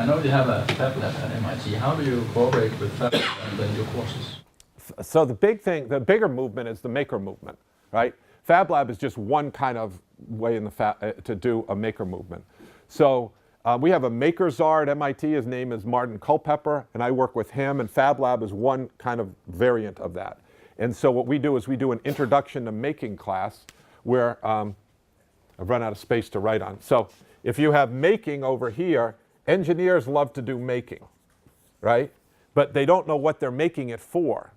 I know you have a Fab Lab at MIT. How do you cooperate with Fab Lab and your courses? So the bigger movement is the maker movement, right? Fab Lab is just one kind of way in the to do a maker movement. So we have a maker czar at MIT. His name is Martin Culpepper, and I work with him. And Fab Lab is one kind of variant of that. And so what we do is we do an introduction to making class where I've run out of space to write on. So if you have making over here, engineers love to do making, right? But they don't know what they're making it for.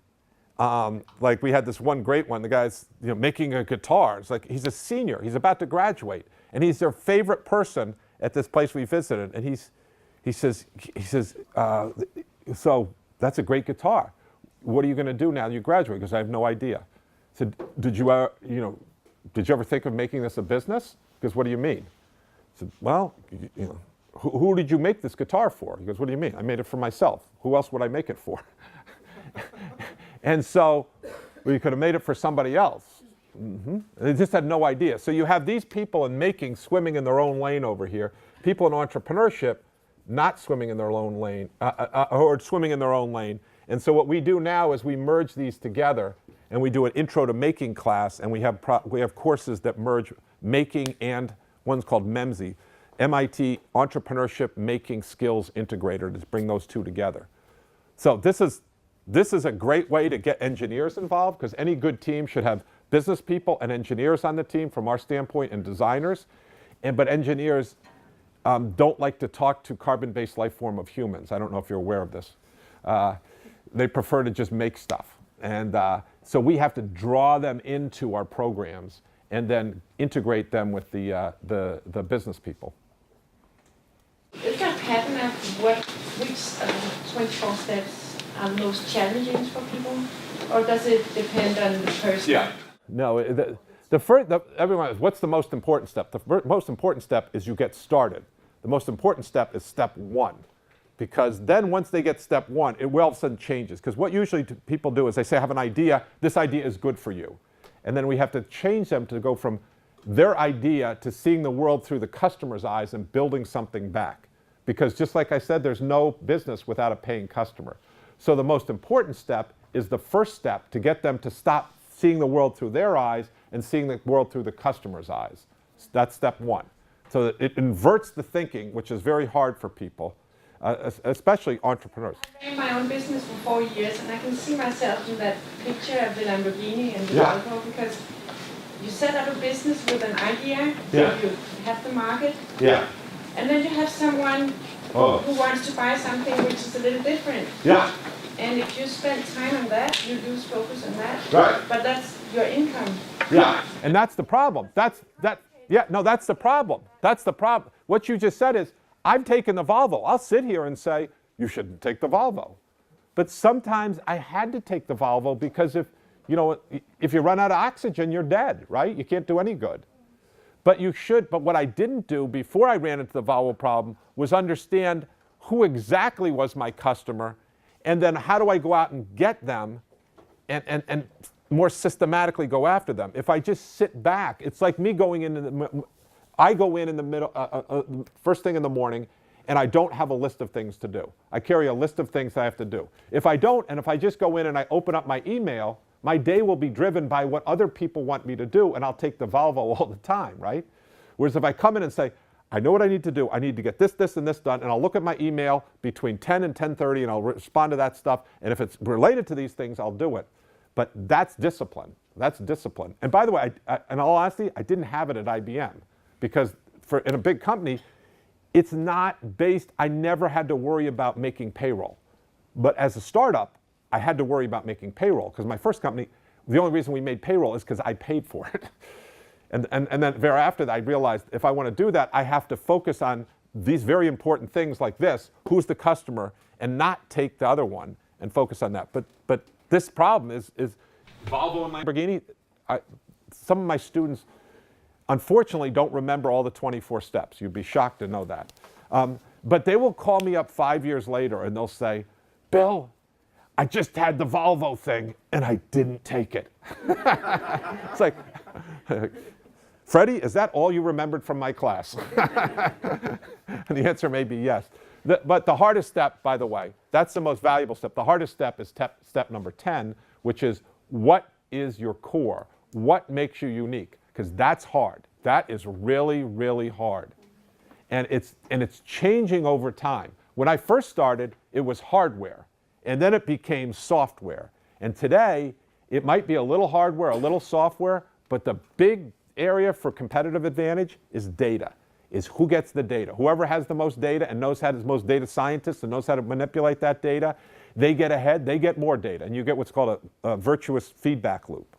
Like we had this one great one, the guy's making a guitar. It's like he's a senior, he's about to graduate, and he's their favorite person at this place we visited. And he says, so that's a great guitar. What are you going to do now that you graduate? Because I have no idea. I said, did you ever think of making this a business? Because what do you mean? I said, well, who did you make this guitar for? He goes, what do you mean? I made it for myself. Who else would I make it for? And so we could have made it for somebody else. They just had no idea. So you have these people in making swimming in their own lane over here, people in entrepreneurship not swimming in their own lane, or swimming in their own lane. And so what we do now is we merge these together, and we do an intro to making class, and we have courses that merge making and one's called MEMSI, MIT Entrepreneurship Making Skills Integrator, to bring those two together. So this is a great way to get engineers involved, because any good team should have business people and engineers on the team from our standpoint, and designers. But engineers don't like to talk to carbon-based life form of humans. I don't know if you're aware of this. They prefer to just make stuff. And so we have to draw them into our programs and then integrate them with the business people. Is there a pattern of which 24 steps are the most challenging for people? Or does it depend on the person? Yeah. No, everyone asks, what's the most important step? The most important step is you get started. The most important step is step one. Because then once they get step one, it all of a sudden changes. Because what usually people do is they say, I have an idea, this idea is good for you. And then we have to change them to go from their idea to seeing the world through the customer's eyes and building something back. Because just like I said, there's no business without a paying customer. So the most important step is the first step to get them to stop seeing the world through their eyes and seeing the world through the customer's eyes. That's step one. So it inverts the thinking, which is very hard for people. Especially entrepreneurs. I ran my own business for 4 years, and I can see myself in that picture of the Lamborghini and the Volvo, because you set up a business with an idea, so you have the market, and then you have someone who wants to buy something which is a little different. And if you spend time on that, you lose focus on that. Right. But that's your income. And that's the problem. That's the problem. That's the problem. What you just said is, I've taken the Volvo. I'll sit here and say, you shouldn't take the Volvo. But sometimes I had to take the Volvo because if you run out of oxygen, you're dead, right? You can't do any good. But you should, but what I didn't do before I ran into the Volvo problem was understand who exactly was my customer, and then how do I go out and get them and more systematically go after them. If I just sit back, it's like me going into I go in the middle, first thing in the morning, and I don't have a list of things to do. I carry a list of things I have to do. If I don't, and if I just go in and I open up my email, my day will be driven by what other people want me to do, and I'll take the Volvo all the time, right? Whereas if I come in and say, I know what I need to do. I need to get this, this, and this done, and I'll look at my email between 10 and 10:30, and I'll respond to that stuff, and if it's related to these things, I'll do it. But that's discipline. That's discipline. And by the way, in all honesty, I didn't have it at IBM. Because in a big company, it's not based, I never had to worry about making payroll. But as a startup, I had to worry about making payroll, because my first company, the only reason we made payroll is because I paid for it. And then thereafter, I realized if I want to do that, I have to focus on these very important things like this, who's the customer, and not take the other one and focus on that. But this problem is Volvo and Lamborghini. Some of my students, unfortunately, don't remember all the 24 steps. You'd be shocked to know that. But they will call me up 5 years later and they'll say, Bill, I just had the Volvo thing and I didn't take it. It's like, Freddie, is that all you remembered from my class? And the answer may be yes. But the hardest step, by the way, that's the most valuable step. The hardest step is step number 10, which is what is your core? What makes you unique? Because that's hard. That is really, really hard. And it's changing over time. When I first started, it was hardware, and then it became software. And today, it might be a little hardware, a little software, but the big area for competitive advantage is data, is who gets the data. Whoever has the most data and knows how to, most data scientists and knows how to manipulate that data, they get ahead, they get more data, and you get what's called a virtuous feedback loop.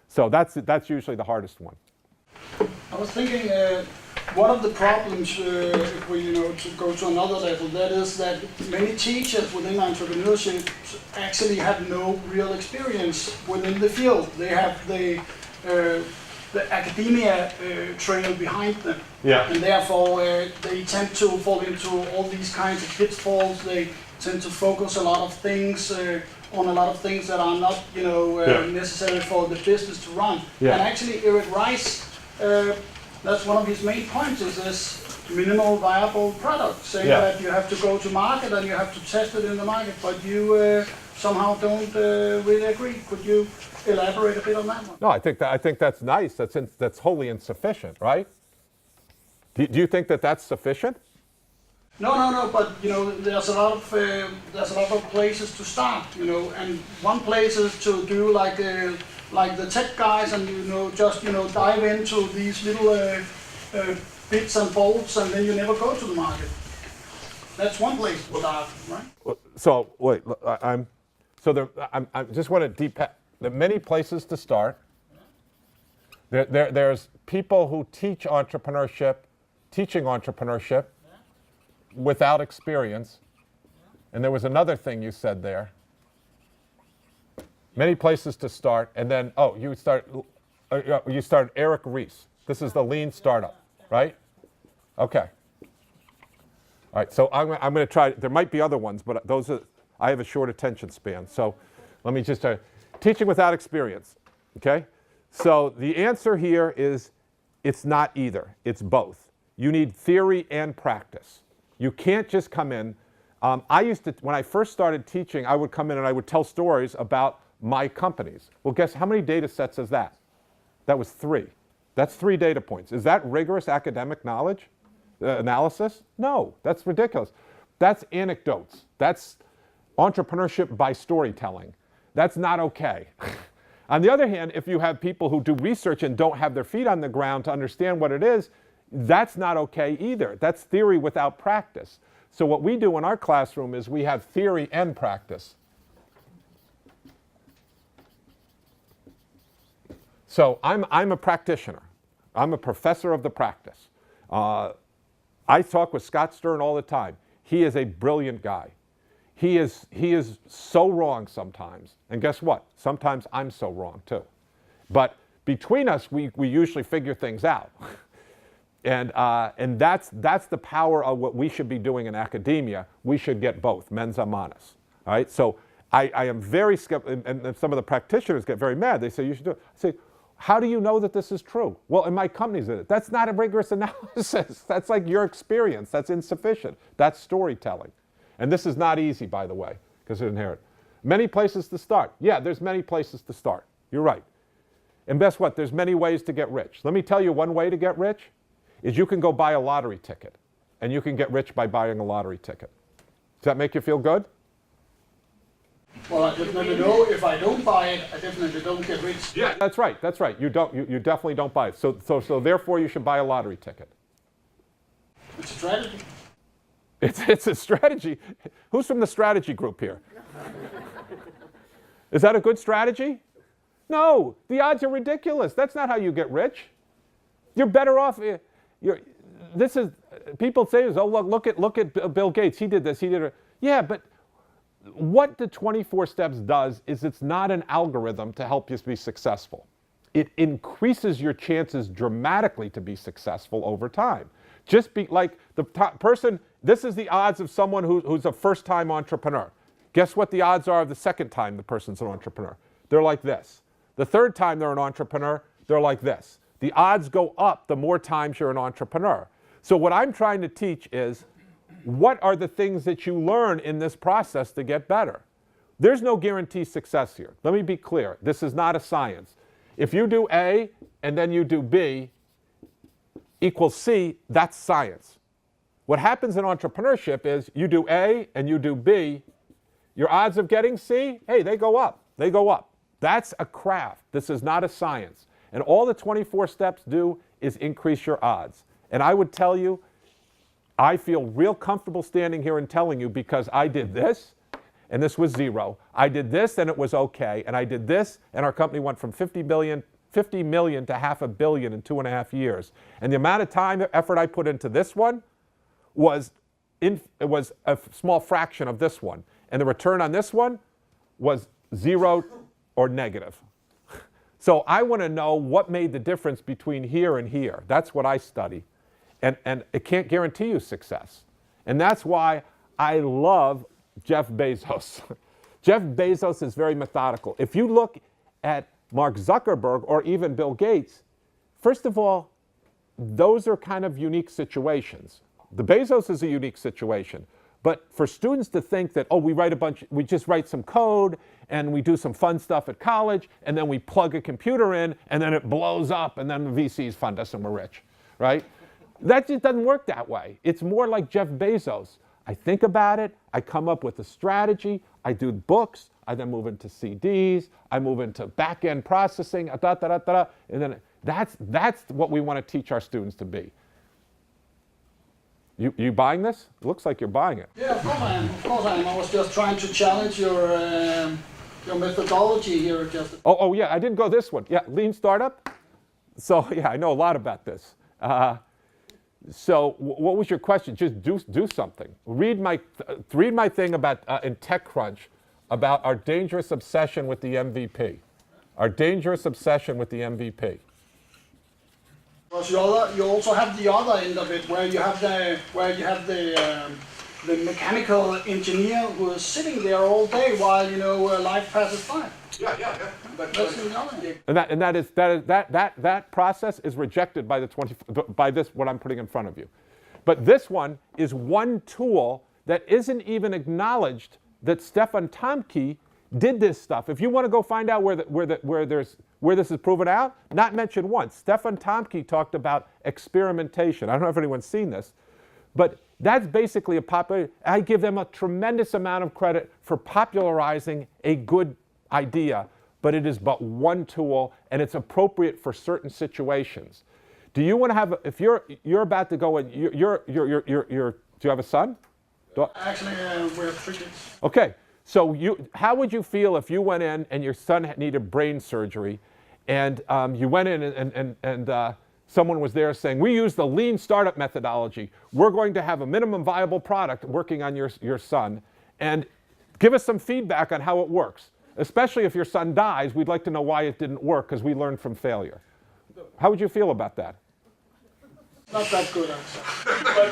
So that's usually the hardest one. I was thinking, one of the problems, if we, to go to another level, that is that many teachers within entrepreneurship actually have no real experience within the field. They have the academia trail behind them, and therefore they tend to fall into all these kinds of pitfalls. They tend to focus a lot of things on a lot of things that are not, necessary for the business to run. And actually, Eric Rice. That's one of his main points, is this minimal viable product, saying that you have to go to market and you have to test it in the market, but you somehow don't really agree. Could you elaborate a bit on that one? No, I think that's nice. That's wholly insufficient, right? Do you think that's sufficient? No. But there's a lot of places to start. And one place is to do like the tech guys, and just dive into these little bits and bolts, and then you never go to the market. That's one place to start, right? So wait, I just want to there are many places to start. There's people who teaching entrepreneurship without experience, and there was another thing you said there. Many places to start, and then you start Eric Ries. This is the lean startup, right? Okay. All right. So I'm going to try. There might be other ones, but I have a short attention span. So let me just teaching without experience. Okay. So the answer here is it's not either. It's both. You need theory and practice. You can't just come in. When I first started teaching, I would come in and I would tell stories about my companies. Well, guess how many data sets is that? That was 3. That's 3 data points. Is that rigorous academic knowledge, analysis? No, that's ridiculous. That's anecdotes. That's entrepreneurship by storytelling. That's not okay. On the other hand, if you have people who do research and don't have their feet on the ground to understand what it is, that's not okay either. That's theory without practice. So what we do in our classroom is we have theory and practice. So I'm a practitioner. I'm a professor of the practice. I talk with Scott Stern all the time. He is a brilliant guy. He is so wrong sometimes. And guess what? Sometimes I'm so wrong too. But between us, we usually figure things out. And that's the power of what we should be doing in academia. We should get both, mensa manus. All right? So I am very skeptical, and some of the practitioners get very mad. They say, you should do it. I say, how do you know that this is true? Well, in my company's in it. That's not a rigorous analysis. That's like your experience. That's insufficient. That's storytelling. And this is not easy, by the way, because it's inherent. Many places to start. Yeah, there's many places to start. You're right. And guess what? There's many ways to get rich. Let me tell you one way to get rich is you can go buy a lottery ticket, and you can get rich by buying a lottery ticket. Does that make you feel good? Well, I definitely know if I don't buy it, I definitely don't get rich. Yeah, that's right. That's right. You definitely don't buy it. So therefore, you should buy a lottery ticket. It's a strategy. It's a strategy. Who's from the strategy group here? Is that a good strategy? No, the odds are ridiculous. That's not how you get rich. You're better off. People say, oh, look at Bill Gates. He did this. He did it. Yeah, but what the 24 steps does is it's not an algorithm to help you be successful. It increases your chances dramatically to be successful over time. Just be like the person, this is the odds of someone who's a first-time entrepreneur. Guess what the odds are of the second time the person's an entrepreneur? They're like this. The third time they're an entrepreneur, they're like this. The odds go up the more times you're an entrepreneur. So what I'm trying to teach is what are the things that you learn in this process to get better? There's no guaranteed success here. Let me be clear. This is not a science. If you do A and then you do B equals C, that's science. What happens in entrepreneurship is you do A and you do B, your odds of getting C, hey, they go up. They go up. That's a craft. This is not a science. And all the 24 steps do is increase your odds. And I would tell you, I feel real comfortable standing here and telling you because I did this, and this was 0. I did this, and it was okay. And I did this, and our company went from 50 million to $500 million in 2.5 years. And the amount of time and effort I put into this one was a small fraction of this one. And the return on this one was 0 or negative. So I want to know what made the difference between here and here. That's what I study. And it can't guarantee you success. And that's why I love Jeff Bezos. Jeff Bezos is very methodical. If you look at Mark Zuckerberg or even Bill Gates, first of all, those are kind of unique situations. The Bezos is a unique situation. But for students to think that, oh, we just write some code and we do some fun stuff at college and then we plug a computer in and then it blows up and then the VCs fund us and we're rich, right? That just doesn't work that way. It's more like Jeff Bezos. I think about it, I come up with a strategy, I do books, I then move into CDs, I move into back-end processing, and then that's what we want to teach our students to be. You buying this? It looks like you're buying it. Yeah, of course I am. Of course I am. I was just trying to challenge your methodology here. Oh yeah, I didn't go this one. Yeah, lean startup. So yeah, I know a lot about this. So what was your question? Just do something. Read my thing about in TechCrunch about our dangerous obsession with the MVP. Our dangerous obsession with the MVP. Because you also have the other end of it, where you have the mechanical engineer who is sitting there all day while life passes by. Yeah. But that's the other. And that process is rejected by this what I'm putting in front of you. But this one is one tool that isn't even acknowledged that Stefan Tomke did this stuff. If you want to go find out where this is proven out, not mentioned once. Stefan Tomke talked about experimentation. I don't know if anyone's seen this, but that's basically I give them a tremendous amount of credit for popularizing a good idea, but it is but one tool and it's appropriate for certain situations. Do you want to have, if you're about to go and do you have a son? Actually, we have 3 kids. Okay. So how would you feel if you went in and your son needed brain surgery and you went in and someone was there saying, we use the lean startup methodology. We're going to have a minimum viable product working on your son and give us some feedback on how it works. Especially if your son dies, we'd like to know why it didn't work because we learned from failure. How would you feel about that? Not that good answer. But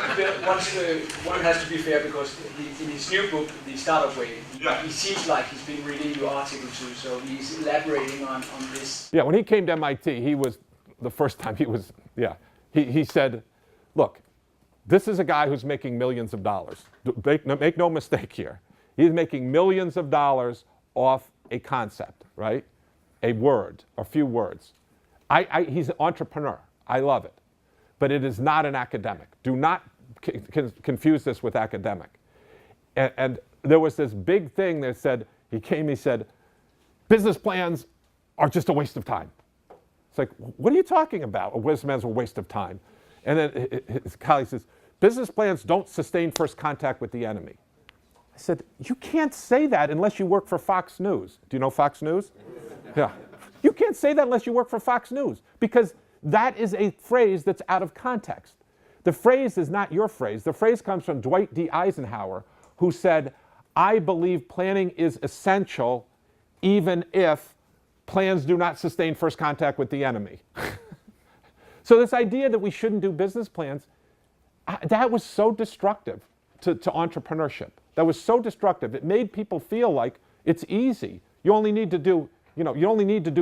one has to be fair because in his new book, The Startup Way, he seems like he's been reading your article too, so he's elaborating on this. Yeah, when he came to MIT, he was, the first time he said, look, this is a guy who's making millions of dollars. Make no mistake here. He's making millions of dollars off a concept, right? A word, a few words. He's an entrepreneur. I love it. But it is not an academic. Do not confuse this with academic. And there was this big thing that said, he said, business plans are just a waste of time. It's like, what are you talking about? A business plan's a waste of time. And then his colleague says, business plans don't sustain first contact with the enemy. I said, you can't say that unless you work for Fox News. Do you know Fox News? Yeah. You can't say that unless you work for Fox News because that is a phrase that's out of context. The phrase is not your phrase. The phrase comes from Dwight D. Eisenhower, who said, I believe planning is essential even if plans do not sustain first contact with the enemy. So this idea that we shouldn't do business plans, that was so destructive to entrepreneurship. That was so destructive. It made people feel like it's easy. You only need to do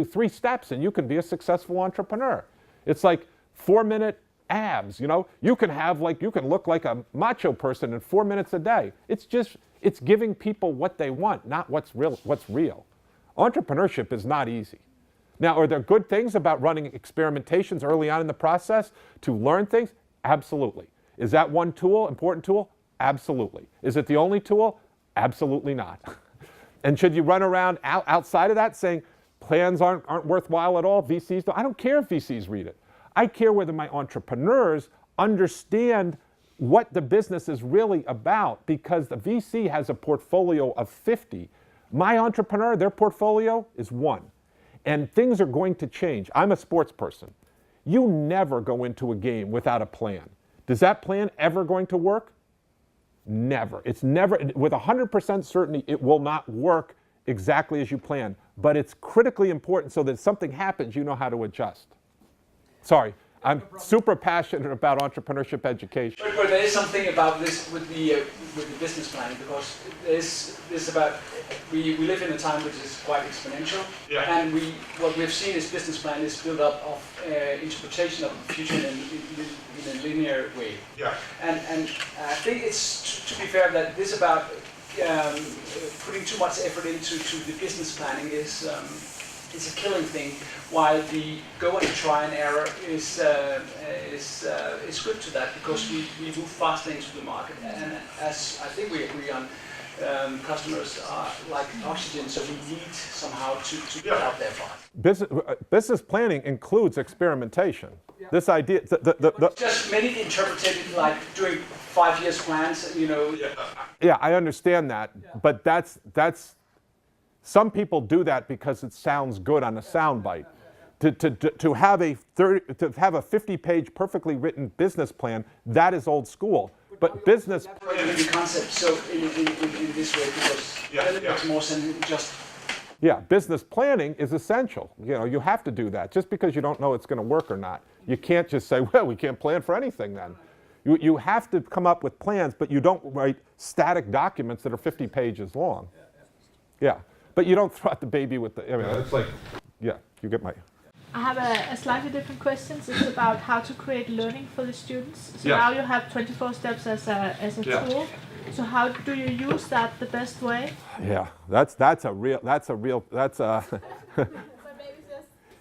3 steps and you can be a successful entrepreneur. It's like 4-minute abs, you know. You can look like a macho person in 4 minutes a day. It's giving people what they want, not what's real. Entrepreneurship is not easy. Now, are there good things about running experimentations early on in the process to learn things? Absolutely. Is that one tool, important tool? Absolutely. Is it the only tool? Absolutely not. And should you run around outside of that saying plans aren't worthwhile at all? VCs don't. I don't care if VCs read it. I care whether my entrepreneurs understand what the business is really about, because the VC has a portfolio of 50. My entrepreneur, their portfolio is 1. And things are going to change. I'm a sports person. You never go into a game without a plan. Does that plan ever going to work? Never. It's never, with 100% certainty, it will not work exactly as you plan. But it's critically important so that if something happens, you know how to adjust. Sorry, I'm super passionate about entrepreneurship education. But there is something about this with the business planning, because there's about we live in a time which is quite exponential, and what we've seen is business plan is built up of interpretation of the future in a linear way. And I think it's to be fair that this about putting too much effort into the business planning is a killing thing, while the go and try and error is good to that, because we move faster into the market, and as I think we agree on, customers are like oxygen, so we need somehow to get out there fast. Business planning includes experimentation. This idea, just many interpreted it like doing 5 years plans, you know. Yeah, I understand that, but that's some people do that because it sounds good on a soundbite. To have a 50-page perfectly written business plan, that is old school. But business the concept so in this way, because it makes more sense than just. Yeah, business planning is essential. You know, you have to do that. Just because you don't know it's going to work or not, you can't just say, well, we can't plan for anything then. You have to come up with plans, but you don't write static documents that are 50 pages long. Yeah, but you don't throw out the baby with the. I mean, it's like, yeah, you get my. I have a slightly different question. It's about how to create learning for the students. So Yeah. now you have 24 steps as a tool. So how do you use that the best way? Yeah, that's a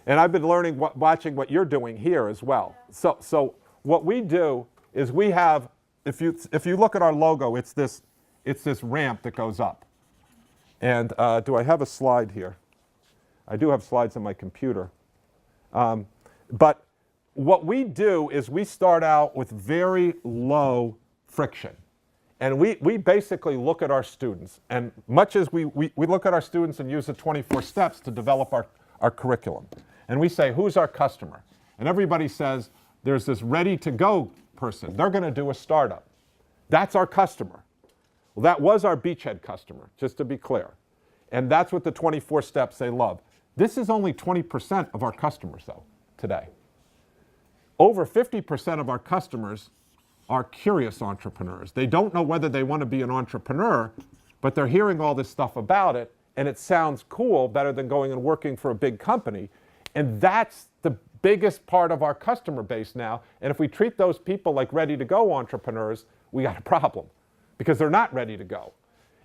and I've been learning, watching what you're doing here as well. So what we do is we have, if you look at our logo, it's this ramp that goes up. And do I have a slide here? I do have slides on my computer. But what we do is we start out with very low friction. And we basically look at our students. And much as we look at our students and use the 24 steps to develop our curriculum. And we say, who's our customer? And everybody says, there's this ready-to-go person. They're going to do a startup. That's our customer. Well, that was our beachhead customer, just to be clear. And that's what the 24 steps they love. This is only 20% of our customers, though, today. Over 50% of our customers are curious entrepreneurs. They don't know whether they want to be an entrepreneur, but they're hearing all this stuff about it, and it sounds cool, better than going and working for a big company. And that's the biggest part of our customer base now. And if we treat those people like ready-to-go entrepreneurs, we got a problem, because they're not ready to go.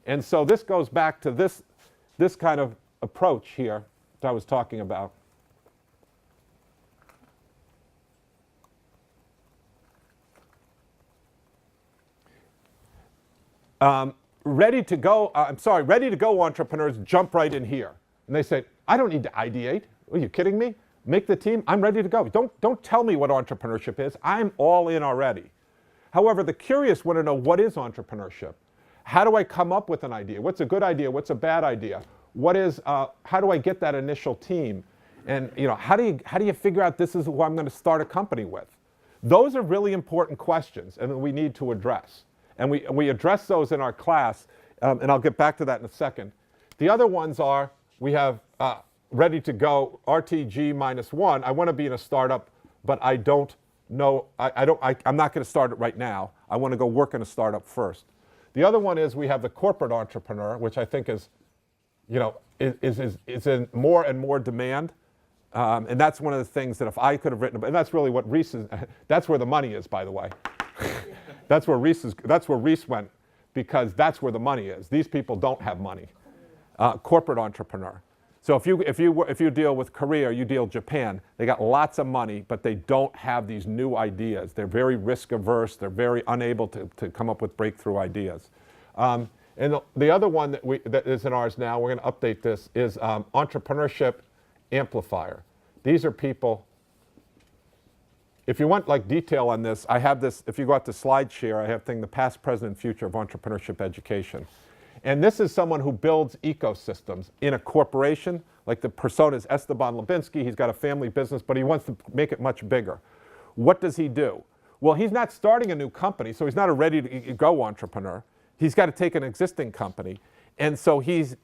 And so this goes back to this kind of approach here that I was talking about. Ready-to-go entrepreneurs jump right in here. And they say, I don't need to ideate. Are you kidding me? Make the team, I'm ready to go. Don't tell me what entrepreneurship is. I'm all in already. However, the curious want to know, what is entrepreneurship? How do I come up with an idea? What's a good idea? What's a bad idea? How do I get that initial team? And how do you figure out this is who I'm going to start a company with? Those are really important questions, and we need to address. And we address those in our class, and I'll get back to that in a second. The other ones are, we have ready to go, RTG -1. I want to be in a startup, but I don't know, I'm not going to start it right now. I want to go work in a startup first. The other one is we have the corporate entrepreneur, which I think is in more and more demand. And that's one of the things that if I could have written, and that's really what Reese is, that's where the money is, by the way. That's where Reese went, because that's where the money is. These people don't have money. Corporate entrepreneur. So if you deal with Korea, you deal with Japan, they got lots of money, but they don't have these new ideas. They're very risk averse. They're very unable to come up with breakthrough ideas. And the other one that is in ours now, we're going to update this, is Entrepreneurship Amplifier. These are people, if you want like detail on this, I have this, if you go out to SlideShare, I have the past, present, and future of entrepreneurship education. And this is someone who builds ecosystems in a corporation, like the persona is Esteban Lubinsky. He's got a family business, but he wants to make it much bigger. What does he do? Well, he's not starting a new company, so he's not a ready-to-go entrepreneur. He's got to take an existing company. And so he's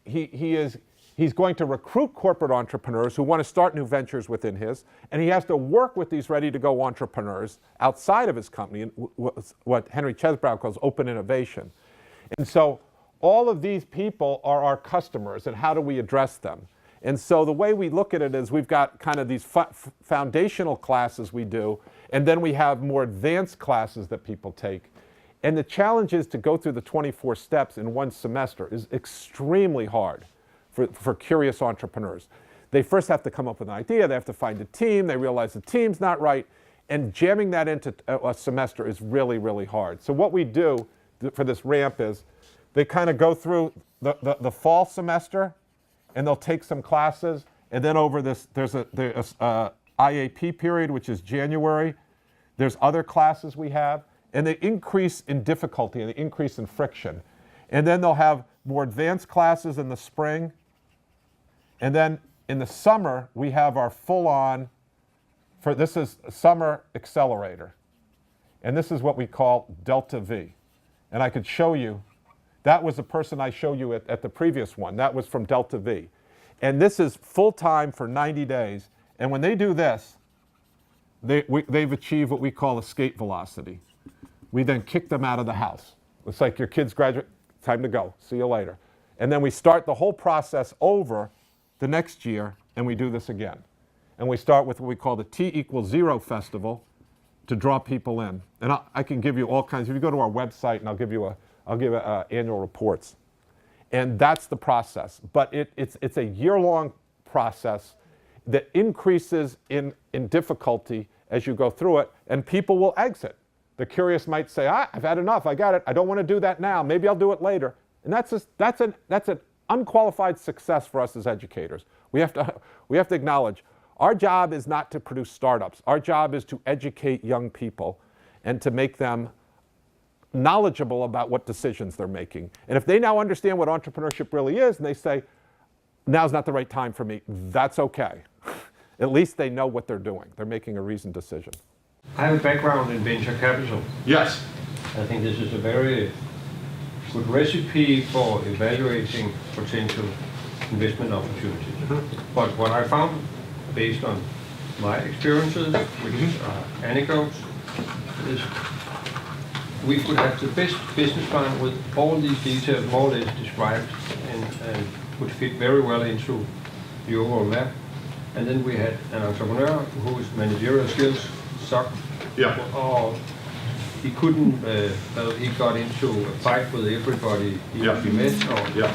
going to recruit corporate entrepreneurs who want to start new ventures within his, and he has to work with these ready-to-go entrepreneurs outside of his company, what Henry Chesbrough calls open innovation. And so all of these people are our customers, and how do we address them? And so the way we look at it is we've got kind of these foundational classes we do, and then we have more advanced classes that people take. And the challenge is to go through the 24 steps in one semester is extremely hard for curious entrepreneurs. They first have to come up with an idea, they have to find a team, they realize the team's not right, and jamming that into a semester is really, really hard. So what we do for this ramp is they kind of go through the fall semester, and they'll take some classes, and then over this, there's a IAP period, which is January. There's other classes we have, and they increase in difficulty and they increase in friction. And then they'll have more advanced classes in the spring. And then in the summer, we have our full-on, this is Summer Accelerator. And this is what we call Delta V. And I could show you, that was the person I showed you at the previous one. That was from Delta V. And this is full-time for 90 days. And when they do this, they've achieved what we call escape velocity. We then kick them out of the house. It's like your kids graduate, time to go, see you later. And then we start the whole process over the next year, and we do this again. And we start with what we call the T=0 festival to draw people in. And I can give you all kinds, if you go to our website, and I'll give annual reports. And that's the process. But it's a year-long process that increases in difficulty as you go through it, and people will exit. The curious might say, I've had enough, I got it, I don't want to do that now, maybe I'll do it later. And that's an unqualified success for us as educators. We have to acknowledge, our job is not to produce startups. Our job is to educate young people and to make them knowledgeable about what decisions they're making. And if they now understand what entrepreneurship really is, and they say, now's not the right time for me, that's okay. At least they know what they're doing. They're making a reasoned decision. I have a background in venture capital. Yes. I think this is a very good recipe for evaluating potential investment opportunities. Mm-hmm. But what I found, based on my experiences, which are anecdotes, is we could have the best business plan with all these details more or less described and would fit very well into the overall map. And then we had an entrepreneur whose managerial skills sucked. Yeah. Or he couldn't, he got into a fight with everybody he met. Or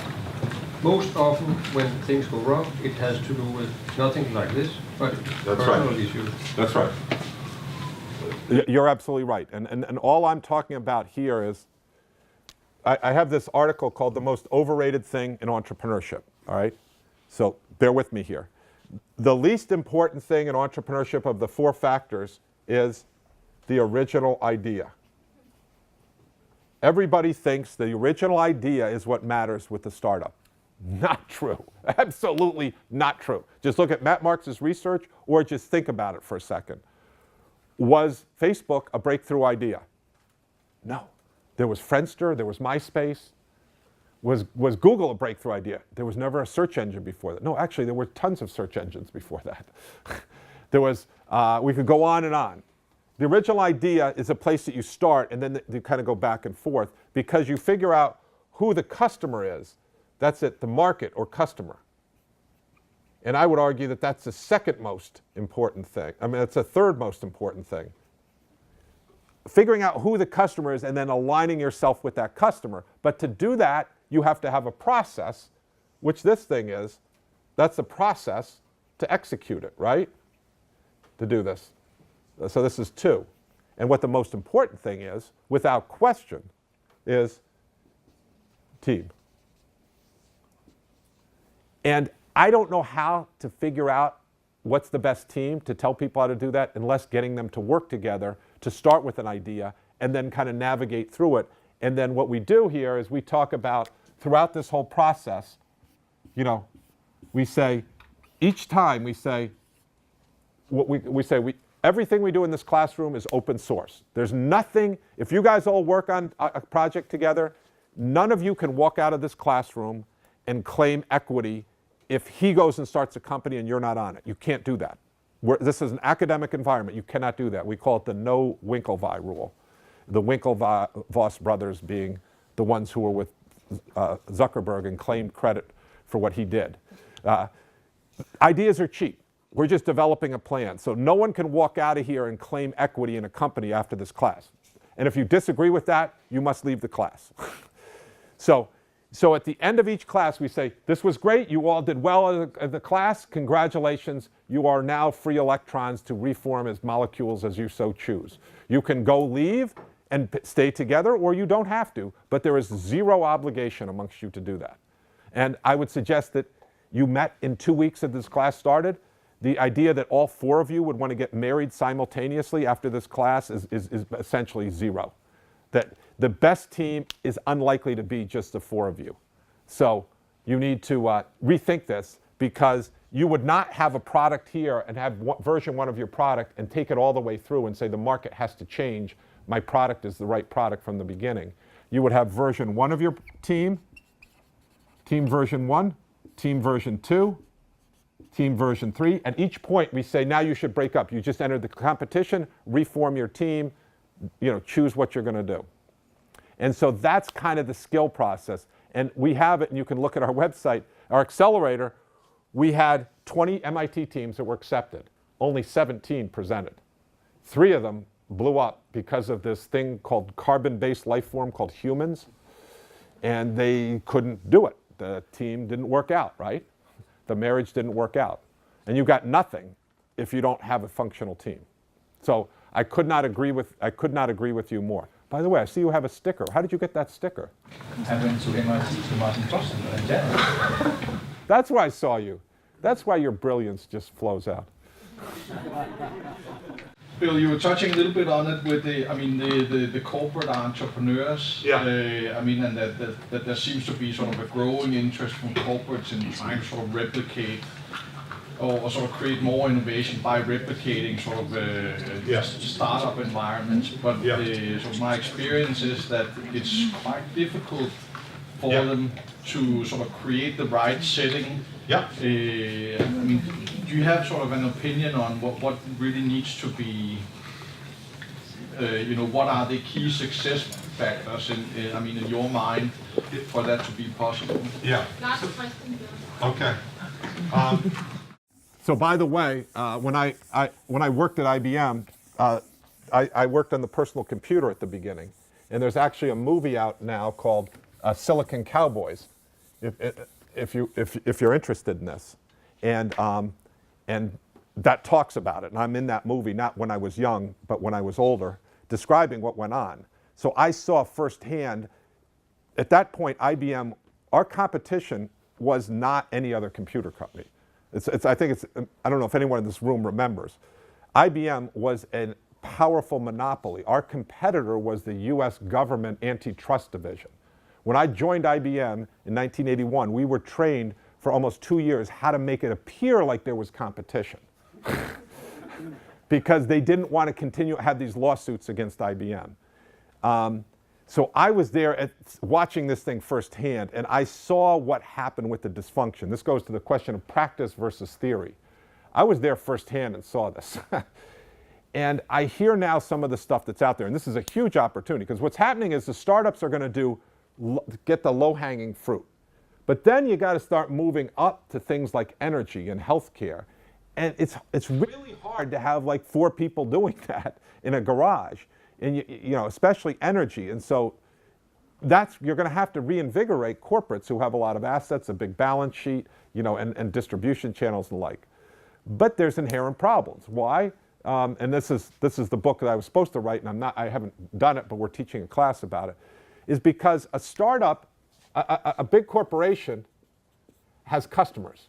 most often when things go wrong, it has to do with nothing like this, but personal issues. That's right. You're absolutely right. And all I'm talking about here is, I have this article called The Most Overrated Thing in Entrepreneurship, all right? So bear with me here. The least important thing in entrepreneurship of the 4 factors is the original idea. Everybody thinks the original idea is what matters with the startup. Not true. Absolutely not true. Just look at Matt Marks's research, or just think about it for a second. Was Facebook a breakthrough idea? No. There was Friendster, there was MySpace. Was Google a breakthrough idea? There was never a search engine before that. No, actually, there were tons of search engines before that. There was, we could go on and on. The original idea is a place that you start, and then you kind of go back and forth, because you figure out who the customer is. That's it, the market or customer. And I would argue that that's the second most important thing. I mean, it's the third most important thing. Figuring out who the customer is and then aligning yourself with that customer. But to do that, you have to have a process, which this thing is. That's the process to execute it, right? To do this. So this is 2. And what the most important thing is, without question, is team. And I don't know how to figure out what's the best team to tell people how to do that unless getting them to work together to start with an idea and then kind of navigate through it. And then what we do here is we talk about throughout this whole process, you know, we say, each time we say, everything we do in this classroom is open source. There's nothing, if you guys all work on a project together, none of you can walk out of this classroom and claim equity if he goes and starts a company and you're not on it. You can't do that. This is an academic environment. You cannot do that. We call it the no Winklevi rule. The Winklevoss brothers being the ones who were with Zuckerberg and claimed credit for what he did. Ideas are cheap. We're just developing a plan. So no one can walk out of here and claim equity in a company after this class. And if you disagree with that, you must leave the class. So at the end of each class, we say, this was great. You all did well in the class. Congratulations. You are now free electrons to reform as molecules as you so choose. You can go leave and stay together, or you don't have to. But there is zero obligation amongst you to do that. And I would suggest that you met in 2 weeks as this class started. The idea that all 4 of you would want to get married simultaneously after this class is essentially zero. That the best team is unlikely to be just the 4 of you. So you need to rethink this, because you would not have a product here and have version 1 of your product and take it all the way through and say the market has to change. My product is the right product from the beginning. You would have version 1 of your team, team version 1, team version 2, team version 3. At each point we say, now you should break up. You just entered the competition, reform your team, choose what you're going to do. And so that's kind of the skill process. And we have it, and you can look at our website, our accelerator. We had 20 MIT teams that were accepted. Only 17 presented. 3 of them blew up because of this thing called carbon-based life form called humans. And they couldn't do it. The team didn't work out, right? The marriage didn't work out. And you got nothing if you don't have a functional team. So I could not agree with you more. By the way, I see you have a sticker. How did you get that sticker? I went to MIT to Martin Boston in January. That's why I saw you. That's why your brilliance just flows out. Bill, you were touching a little bit on it with the corporate entrepreneurs. Yeah. And that there seems to be sort of a growing interest from corporates in trying to sort of replicate or sort of create more innovation by replicating sort of startup environments. But so my experience is that it's quite difficult for them to sort of create the right setting. Yeah. Do you have sort of an opinion on what really needs to be, what are the key success factors in your mind for that to be possible? Yeah. Last question, Bill. Okay. So by the way, when I worked at IBM, I worked on the personal computer at the beginning, and there's actually a movie out now called Silicon Cowboys, if you're interested in this, and that talks about it. And I'm in that movie, not when I was young, but when I was older, describing what went on. So I saw firsthand. At that point, IBM, our competition was not any other computer company. I don't know if anyone in this room remembers. IBM was a powerful monopoly. Our competitor was the US government antitrust division. When I joined IBM in 1981, we were trained for almost 2 years how to make it appear like there was competition. Because they didn't want to continue to have these lawsuits against IBM. So I was there watching this thing firsthand, and I saw what happened with the dysfunction. This goes to the question of practice versus theory. I was there firsthand and saw this. And I hear now some of the stuff that's out there, and this is a huge opportunity, because what's happening is the startups are going to get the low-hanging fruit. But then you got to start moving up to things like energy and healthcare. And it's really hard to have like 4 people doing that in a garage, and you know, especially energy. And so you're going to have to reinvigorate corporates who have a lot of assets, a big balance sheet, you know, and distribution channels and the like. But there's inherent problems. Why? And this is the book that I was supposed to write, and I haven't done it, but we're teaching a class about it. Is because a startup, a big corporation, has customers.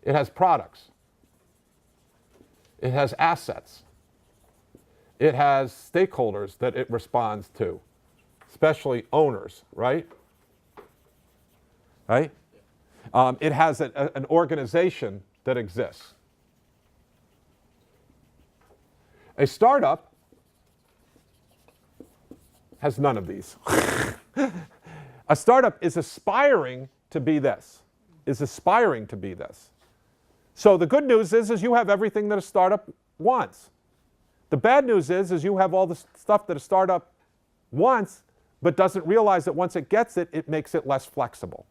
It has products. It has assets. It has stakeholders that it responds to, especially owners, right? Right? It has an organization that exists. A startup has none of these. A startup is aspiring to be this, So the good news is you have everything that a startup wants. The bad news is you have all the stuff that a startup wants, but doesn't realize that once it gets it, it makes it less flexible.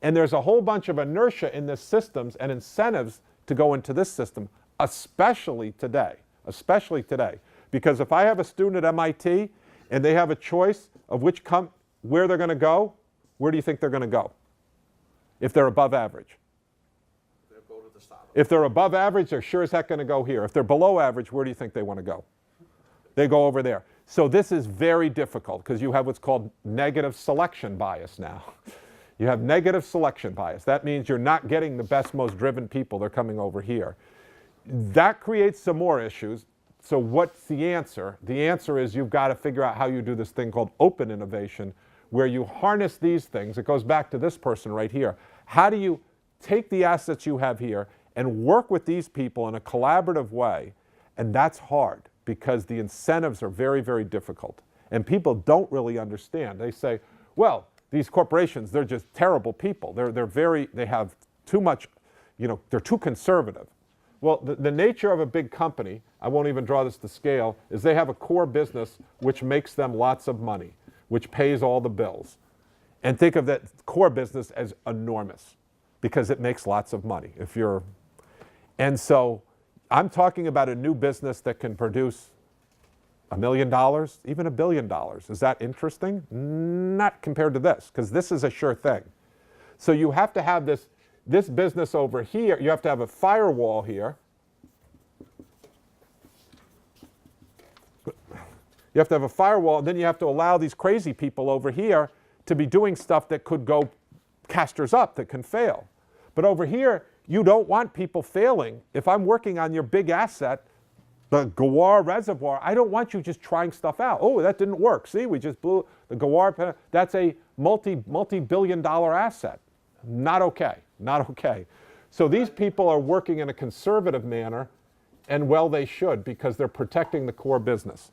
And there's a whole bunch of inertia in this systems and incentives to go into this system, especially today. Because if I have a student at MIT and they have a choice of where they're going to go, where do you think they're going to go? If they're above average. If they're above average, they're sure as heck going to go here. If they're below average, where do you think they want to go? They go over there. So this is very difficult because you have what's called negative selection bias now. You have negative selection bias. That means you're not getting the best, most driven people. They're coming over here. That creates some more issues. So what's the answer? The answer is you've got to figure out how you do this thing called open innovation, where you harness these things. It goes back to this person right here. How do you take the assets you have here and work with these people in a collaborative way? And that's hard because the incentives are very, very difficult. And people don't really understand. They say, well, these corporations, they're just terrible people. They have too much, you know, they're too conservative. Well, the nature of a big company, I won't even draw this to scale, is they have a core business which makes them lots of money, which pays all the bills. And think of that core business as enormous because it makes lots of money. And so I'm talking about a new business that can produce $1 million, even $1 billion. Is that interesting? Not compared to this, because this is a sure thing. So you have to have this business over here. You have to have a firewall here. You have to have a firewall, and then you have to allow these crazy people over here to be doing stuff that could go casters up, that can fail. But over here, you don't want people failing. If I'm working on your big asset, the Gawar reservoir, I don't want you just trying stuff out. Oh, that didn't work. See, we just blew the Gawar. That's a multi-billion-dollar asset. Not okay. Not okay. So these people are working in a conservative manner, and well, they should, because they're protecting the core business.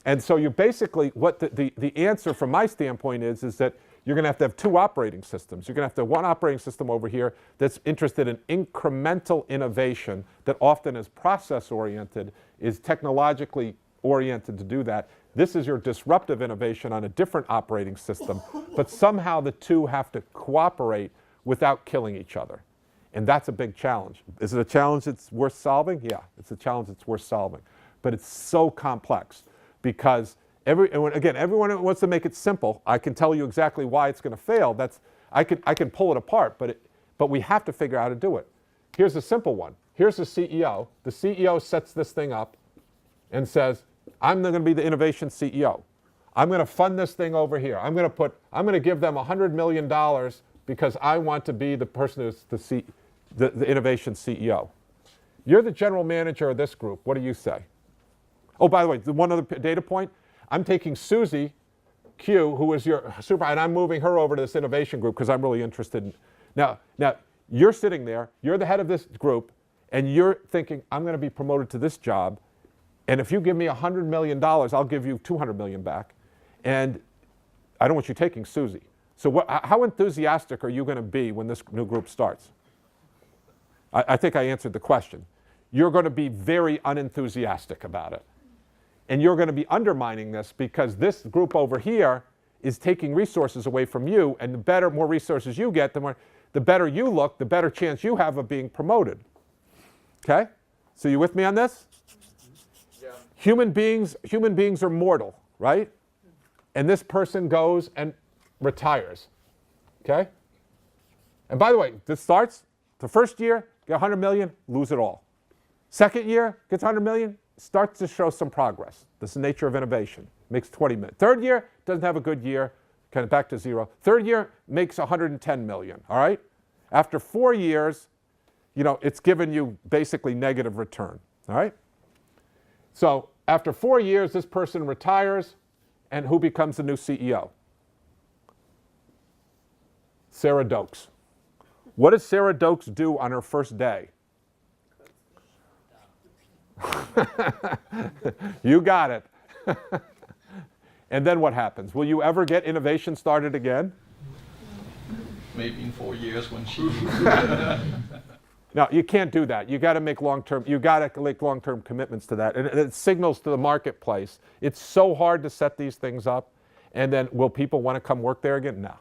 And so you basically, what the answer from my standpoint is that you're going to have 2 operating systems. You're going to have one operating system over here that's interested in incremental innovation that often is process-oriented, is technologically oriented to do that. This is your disruptive innovation on a different operating system, but somehow the two have to cooperate without killing each other. And that's a big challenge. Is it a challenge that's worth solving? Yeah, it's a challenge that's worth solving. But it's so complex because everyone wants to make it simple. I can tell you exactly why it's going to fail. I can pull it apart, but we have to figure out how to do it. Here's a simple one. Here's the CEO. The CEO sets this thing up and says, I'm going to be the innovation CEO. I'm going to fund this thing over here. I'm going to give them $100 million because I want to be the person who's the innovation CEO. You're the general manager of this group. What do you say? Oh, by the way, one other data point. I'm taking Susie Q, who is your super, and I'm moving her over to this innovation group because I'm really interested in. Now, you're sitting there, you're the head of this group, and you're thinking, I'm going to be promoted to this job, and if you give me $100 million, I'll give you $200 million back, and I don't want you taking Susie. So how enthusiastic are you going to be when this new group starts? I think I answered the question. You're going to be very unenthusiastic about it. And you're going to be undermining this because this group over here is taking resources away from you, and the more resources you get, the better you look, the better chance you have of being promoted. Okay? So you with me on this? Yeah. Human beings are mortal, right? And this person goes and retires. Okay? And by the way, this starts, the first year, get 100 million, lose it all. Second year, gets 100 million, starts to show some progress. This is the nature of innovation. Makes 20 million. Third year, doesn't have a good year, kind of back to zero. Third year, makes 110 million, all right? After 4 years, it's given you basically negative return, all right? So after 4 years, this person retires, and who becomes the new CEO? Sarah Dokes. What does Sarah Dokes do on her first day? You got it. And then what happens? Will you ever get innovation started again? Maybe in 4 years when she... No, you can't do that. You got to make long-term commitments to that. And it signals to the marketplace. It's so hard to set these things up. And then will people want to come work there again? No.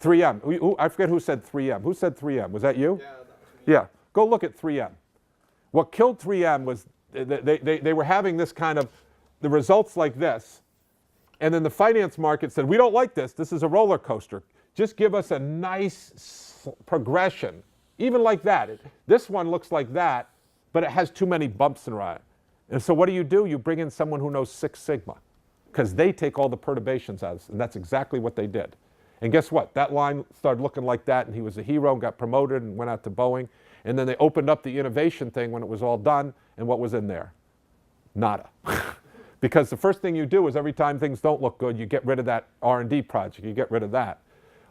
3M. I forget who said 3M. Who said 3M? Was that you? Yeah, that was me. Yeah. Go look at 3M. What killed 3M was they were having this kind of, the results like this. And then the finance market said, we don't like this. This is a roller coaster. Just give us a nice progression. Even like that. This one looks like that, but it has too many bumps in it. And so what do? You bring in someone who knows Six Sigma, because they take all the perturbations out of us, and that's exactly what they did. And guess what? That line started looking like that, and he was a hero and got promoted and went out to Boeing. And then they opened up the innovation thing when it was all done, and what was in there? Nada. Because the first thing you do is every time things don't look good, you get rid of that R&D project, you get rid of that.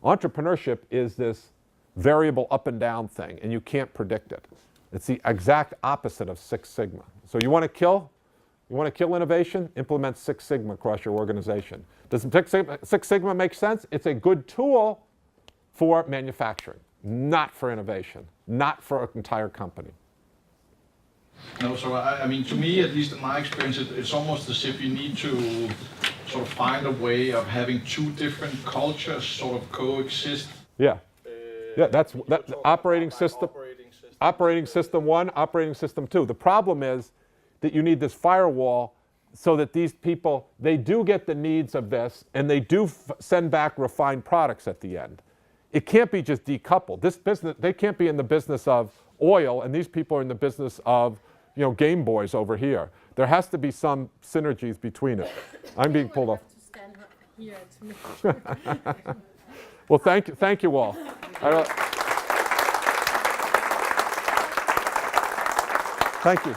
Entrepreneurship is this variable up and down thing, and you can't predict it. It's the exact opposite of Six Sigma. So you want to kill innovation? Implement Six Sigma across your organization. Does Six Sigma make sense? It's a good tool for manufacturing, not for innovation, not for an entire company. No, so I mean, to me, at least in my experience, it's almost as if you need to sort of find a way of having two different cultures sort of coexist. Yeah. Yeah, that's operating system. Operating system 1, operating system 2. The problem is that you need this firewall so that these people, they do get the needs of this, and they do send back refined products at the end. It can't be just decoupled. This business, they can't be in the business of oil, and these people are in the business of, Game Boys over here. There has to be some synergies between it. I'm being pulled off. Well, thank you all. Thank you.